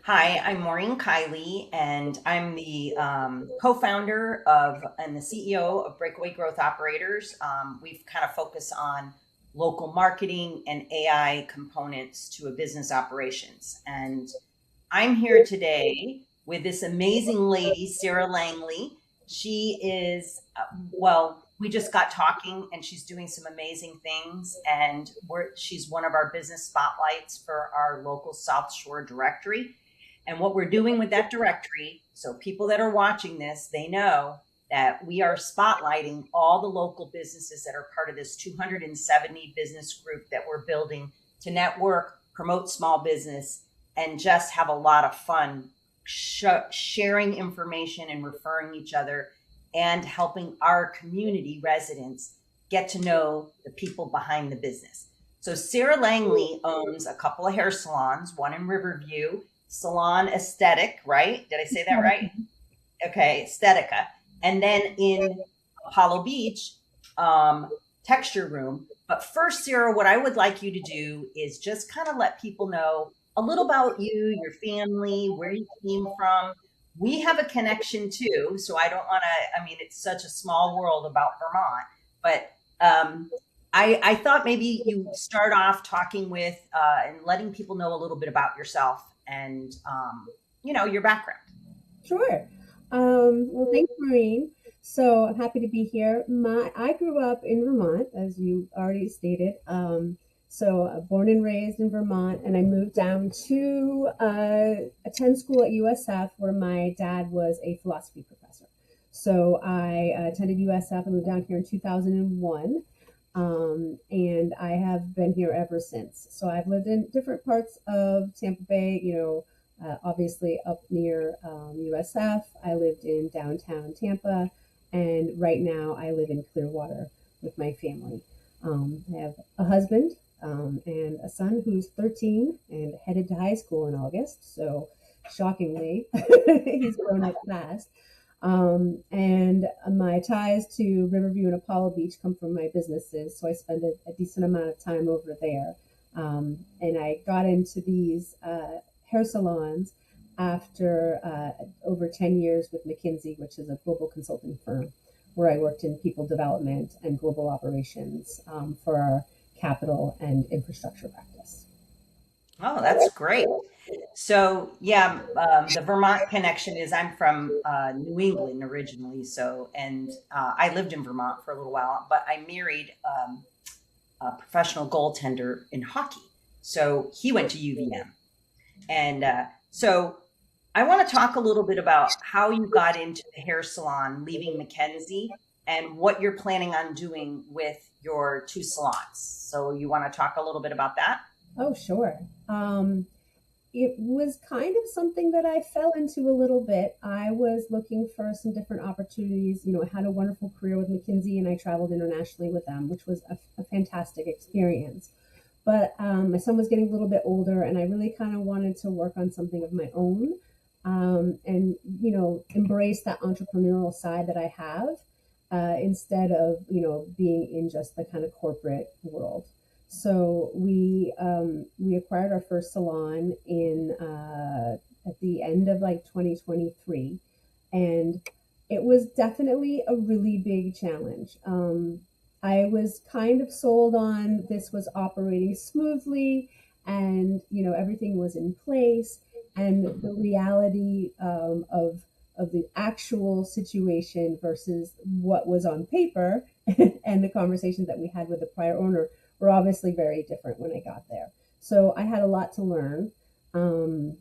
Hi, I'm Maureen Kiley, and I'm the co-founder of and the CEO of Breakaway Growth Operators. We've kind of focused on local marketing and AI components to a business operations. And I'm here today with this amazing lady, Sarah Langley. She is, we just got talking and she's doing some amazing things. And she's one of our business spotlights for our local South Shore directory. And what we're doing with that directory, so people that are watching this, they know that we are spotlighting all the local businesses that are part of this 270 business group that we're building to network, promote small business, and just have a lot of fun sharing information and referring each other and helping our community residents get to know the people behind the business. So Sarah Langley owns a couple of hair salons, one in Riverview, Salon Aesthetic, right? Did I say that right? Okay, Aesthetica. And then in Apollo Beach, Texture Room. But first, Sarah, what I would like you to do is just kind of let people know a little about you, your family, where you came from. We have a connection too, so I don't want to, I mean, it's such a small world about Vermont, but I thought maybe you start off talking with and letting people know a little bit about yourself and, your background. Sure. Well, thanks, Maureen. So I'm happy to be here. I grew up in Vermont, as you already stated. Born and raised in Vermont, and I moved down to attend school at USF, where my dad was a philosophy professor. So I attended USF and moved down here in 2001. And I have been here ever since. So I've lived in different parts of Tampa Bay, obviously up near USF. I lived in downtown Tampa, and right now I live in Clearwater with my family. I have a husband and a son who's 13 and headed to high school in August. So shockingly, he's grown up fast. And my ties to Riverview and Apollo Beach come from my businesses, so I spend a decent amount of time over there. And I got into these hair salons after over 10 years with McKinsey, which is a global consulting firm, where I worked in people development and global operations for our capital and infrastructure practice. Oh, that's great. So, yeah, the Vermont connection is I'm from New England originally. So, and I lived in Vermont for a little while, but I married a professional goaltender in hockey. So he went to UVM. And so I want to talk a little bit about how you got into the hair salon, leaving Mackenzie, and what you're planning on doing with your two salons. So you want to talk a little bit about that? Oh, sure. It was kind of something that I fell into a little bit. I was looking for some different opportunities. I had a wonderful career with McKinsey, and I traveled internationally with them, which was a fantastic experience. But my son was getting a little bit older, and I really kind of wanted to work on something of my own, and embrace that entrepreneurial side that I have, instead of being in just the kind of corporate world. So we acquired our first salon in at the end of like 2023, and it was definitely a really big challenge. I was kind of sold on this was operating smoothly, and everything was in place, and the reality of the actual situation versus what was on paper and the conversations that we had with the prior owner were obviously very different when I got there. So I had a lot to learn. And,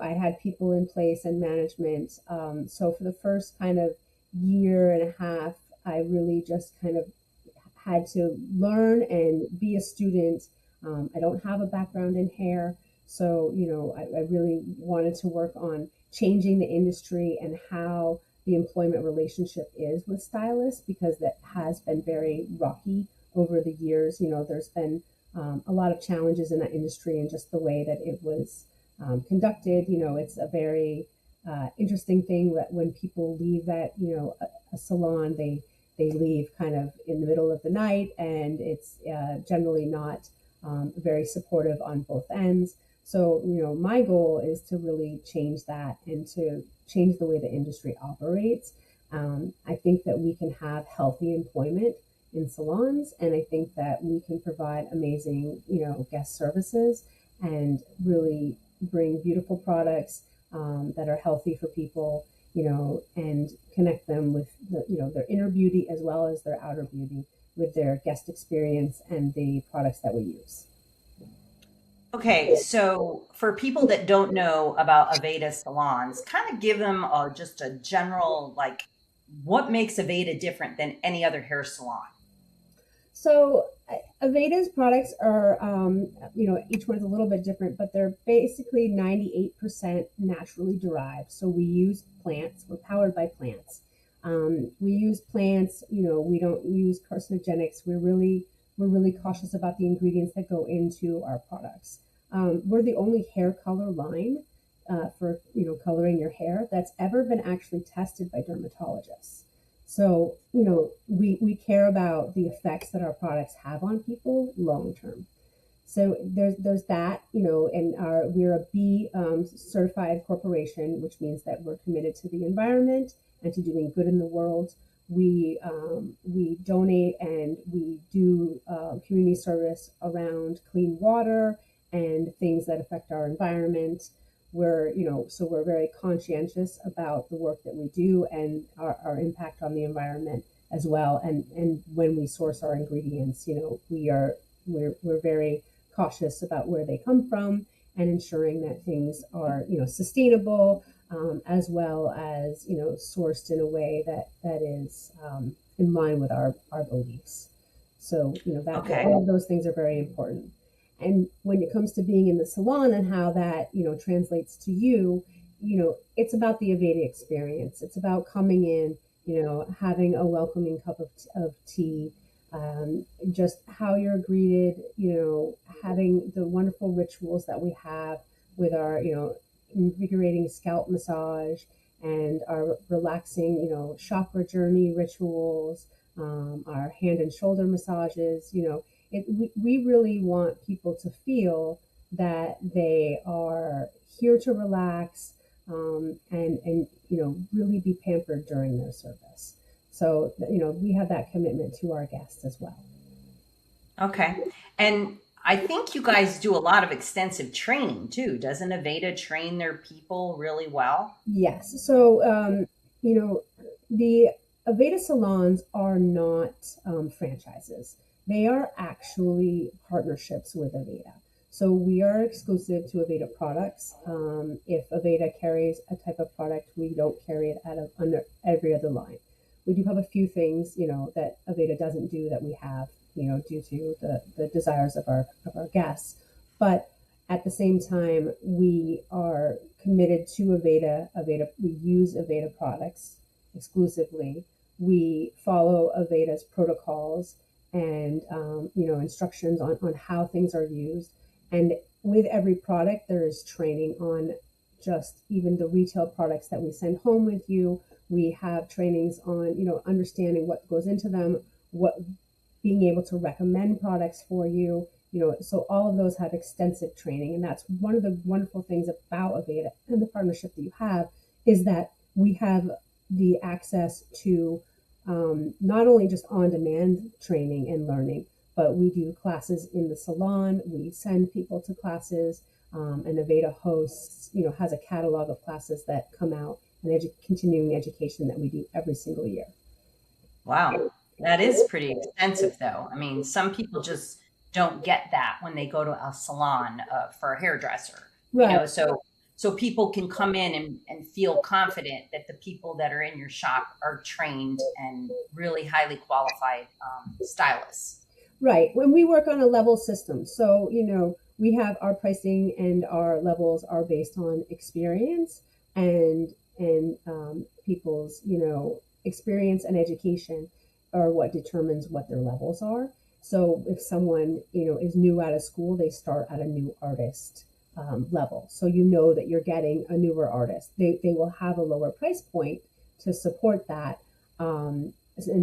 I had people in place and management. So for the first kind of year and a half, I really just kind of had to learn and be a student. I don't have a background in hair. So, I really wanted to work on changing the industry and how the employment relationship is with stylists, because that has been very rocky over the years. There's been a lot of challenges in that industry and just the way that it was conducted. It's a very interesting thing that when people leave that, a salon, they leave kind of in the middle of the night, and it's generally not very supportive on both ends. So, my goal is to really change that and to change the way the industry operates. I think that we can have healthy employment in salons, and I think that we can provide amazing, guest services and really bring beautiful products that are healthy for people, and connect them with their inner beauty as well as their outer beauty with their guest experience and the products that we use. Okay, so for people that don't know about Aveda salons, kind of give them just a general, like, what makes Aveda different than any other hair salon? So Aveda's products are, each one's a little bit different, but they're basically 98% naturally derived. So we use plants. We're powered by plants. We use plants. We don't use carcinogenics. We're really cautious about the ingredients that go into our products. We're the only hair color line for coloring your hair that's ever been actually tested by dermatologists. So, we care about the effects that our products have on people long term. So there's that, and we're a B certified corporation, which means that we're committed to the environment and to doing good in the world. We donate and we do community service around clean water and things that affect our environment. So we're very conscientious about the work that we do and our impact on the environment as well. And when we source our ingredients, we're very cautious about where they come from and ensuring that things are, sustainable, as well as, sourced in a way that is in line with our beliefs. So, that Okay. all of those things are very important. And when it comes to being in the salon and how that, translates to you, it's about the Aveda experience. It's about coming in, having a welcoming cup of tea, just how you're greeted, having the wonderful rituals that we have with our, invigorating scalp massage and our relaxing, chakra journey rituals, our hand and shoulder massages. We really want people to feel that they are here to relax, and really be pampered during their service. So, we have that commitment to our guests as well. Okay. And I think you guys do a lot of extensive training too. Doesn't Aveda train their people really well? Yes. So, the Aveda salons are not franchises. They are actually partnerships with Aveda. So we are exclusive to Aveda products. If Aveda carries a type of product, we don't carry it under every other line. We do have a few things, that Aveda doesn't do that we have, due to the desires of our guests. But at the same time, we are committed to Aveda. We use Aveda products exclusively. We follow Aveda's protocols and instructions on how things are used. And with every product, there is training on just even the retail products that we send home with you. We have trainings on understanding what goes into them, what being able to recommend products for you. So all of those have extensive training, and that's one of the wonderful things about Aveda and the partnership that you have is that we have the access to not only just on-demand training and learning, but we do classes in the salon. We send people to classes, and Aveda hosts, has a catalog of classes that come out and continuing education that we do every single year. Wow. That is pretty extensive though. I mean, some people just don't get that when they go to a salon for a hairdresser, Right. so people can come in and feel confident that the people that are in your shop are trained and really highly qualified stylists. Right. When we work on a level system, so we have our pricing and our levels are based on experience and people's experience and education are what determines what their levels are. So if someone is new out of school, they start at a new artist level. So that you're getting a newer artist. They will have a lower price point to support that. And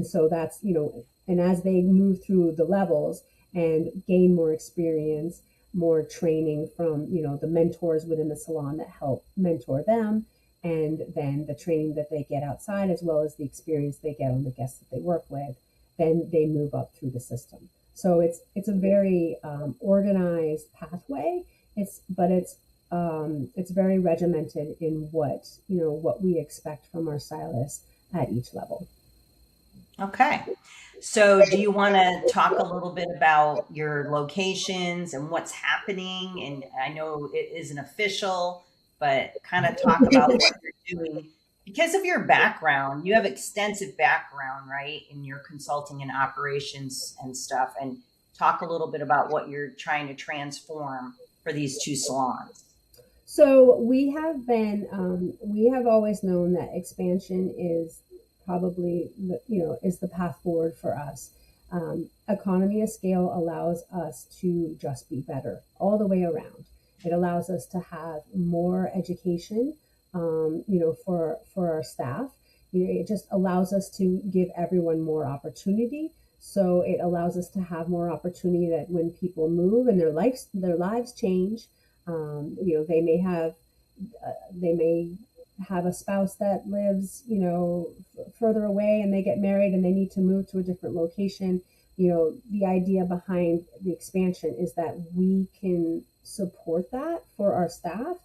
so that's, and as they move through the levels and gain more experience, more training from, the mentors within the salon that help mentor them, and then the training that they get outside, as well as the experience they get on the guests that they work with, then they move up through the system. So it's a very organized pathway. It's very regimented in what we expect from our stylists at each level. Okay. So, do you want to talk a little bit about your locations and what's happening? And I know it isn't official, but kind of talk about what you're doing because of your background. You have extensive background, right, in your consulting and operations and stuff. And talk a little bit about what you're trying to transform for these two salons. So we have always known that expansion is probably is the path forward for us. Economy of scale allows us to just be better all the way around. It allows us to have more education, for our staff. It just allows us to give everyone more opportunity. So it allows us to have more opportunity that when people move and their lives change, they may have a spouse that lives, further away, and they get married and they need to move to a different location. The idea behind the expansion is that we can support that for our staff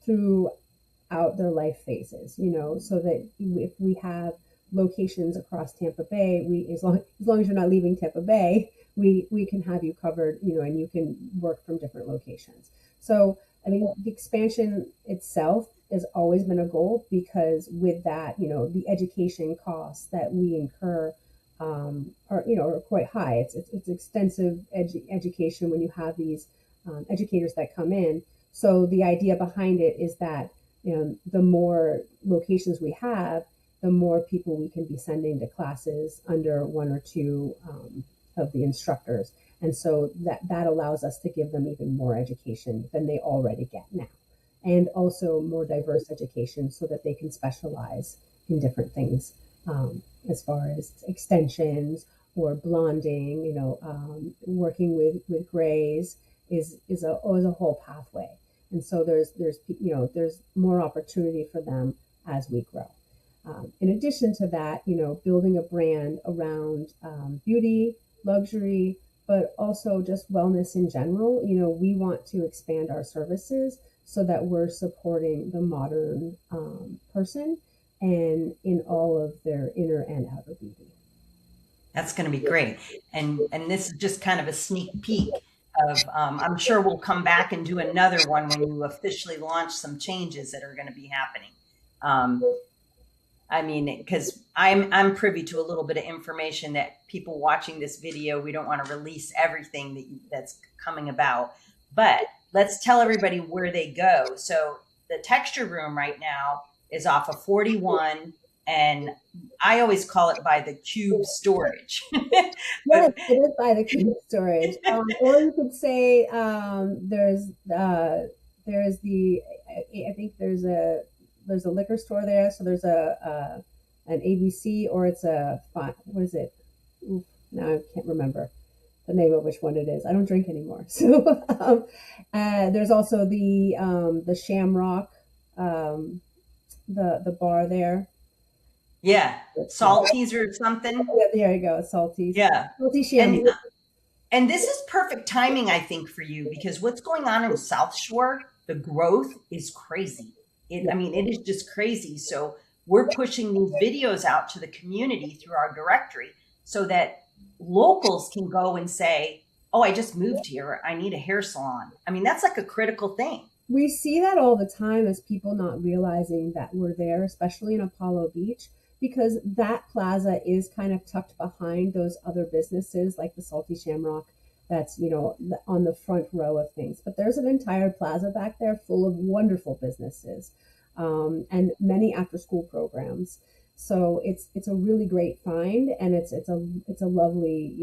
throughout their life phases, so that if we have locations across Tampa Bay, as long as you're not leaving Tampa Bay, we can have you covered, and you can work from different locations. So, I mean, the expansion itself has always been a goal, because with that, the education costs that we incur are quite high. It's extensive education when you have these educators that come in. So the idea behind it is that, the more locations we have, the more people we can be sending to classes under one or two of the instructors. And so that allows us to give them even more education than they already get now. And also more diverse education so that they can specialize in different things, as far as extensions or blonding, working with grays is a whole pathway. And so there's more opportunity for them as we grow. In addition to that, building a brand around beauty, luxury, but also just wellness in general. We want to expand our services so that we're supporting the modern person and in all of their inner and outer beauty. That's going to be great. And this is just kind of a sneak peek of, I'm sure we'll come back and do another one when you officially launch some changes that are going to be happening. Um, I mean, because I'm privy to a little bit of information that people watching this video, we don't want to release everything that's coming about, but let's tell everybody where they go. So the texture room right now is off of 41, and I always call it by the cube storage. Yes, But it is by the cube storage. Or you could say there's I think there's a liquor store there. So there's an ABC, or it's what is it? Oof, now I can't remember the name of which one it is. I don't drink anymore. So there's also the Shamrock, um, the bar there. yeah, salties or something. Yeah, there you go, Salties. Yeah. Salty And Shamrock. And this is perfect timing, I think, for you because what's going on in South Shore, the growth is crazy. I Yeah. mean, it is just crazy. So we're pushing these videos out to the community through our directory so that locals can go and say, "Oh, I just moved here. I need a hair salon." I mean, that's like a critical thing. We see that all the time, as people not realizing that we're there, especially in Apollo Beach, because that plaza is kind of tucked behind those other businesses like the Salty Shamrock, that's, on the front row of things. But there's an entire plaza back there full of wonderful businesses, and many after school programs. So it's a really great find, and it's a lovely,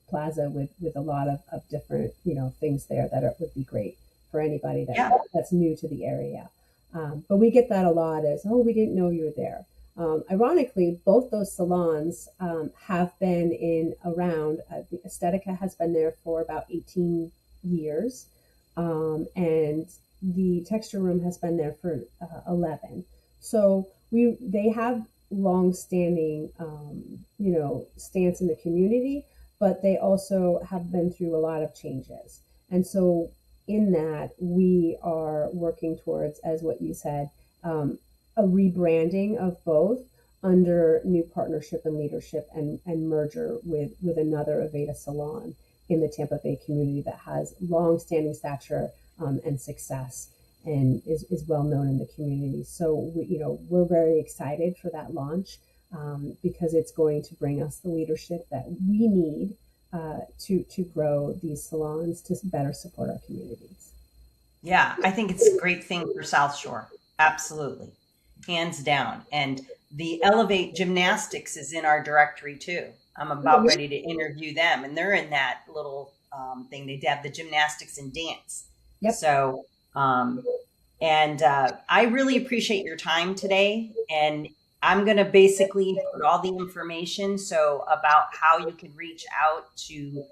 plaza with a lot of different, things there that would be great for anybody Yeah. that's new to the area. But we get that a lot, as, oh, we didn't know you were there. Ironically, both those salons have been in around. The Aesthetica has been there for about 18 years. and the texture room has been there for 11. So they have long-standing, stance in the community, but they also have been through a lot of changes. And so in that, we are working towards, as what you said, um, a rebranding of both under new partnership and leadership, and merger with another Aveda salon in the Tampa Bay community that has long-standing stature, and success, and is well known in the community. So we're very excited for that launch, because it's going to bring us the leadership that we need, to grow these salons to better support our communities. Yeah, I think it's a great thing for South Shore. Absolutely. Hands down. And the Elevate Gymnastics is in our directory too. I'm about ready to interview them, and they're in that little thing. They have the gymnastics and dance. Yep. So, and I really appreciate your time today. And I'm going to basically put all the information so about how you can reach out to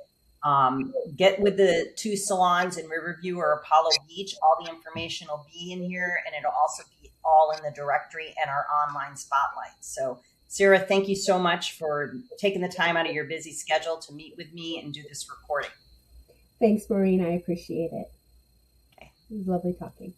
get with the two salons in Riverview or Apollo Beach. All the information will be in here, and it'll also be all in the directory and our online spotlight. So, Sarah, thank you so much for taking the time out of your busy schedule to meet with me and do this recording. Thanks, Maureen. I appreciate it. Okay. It was lovely talking.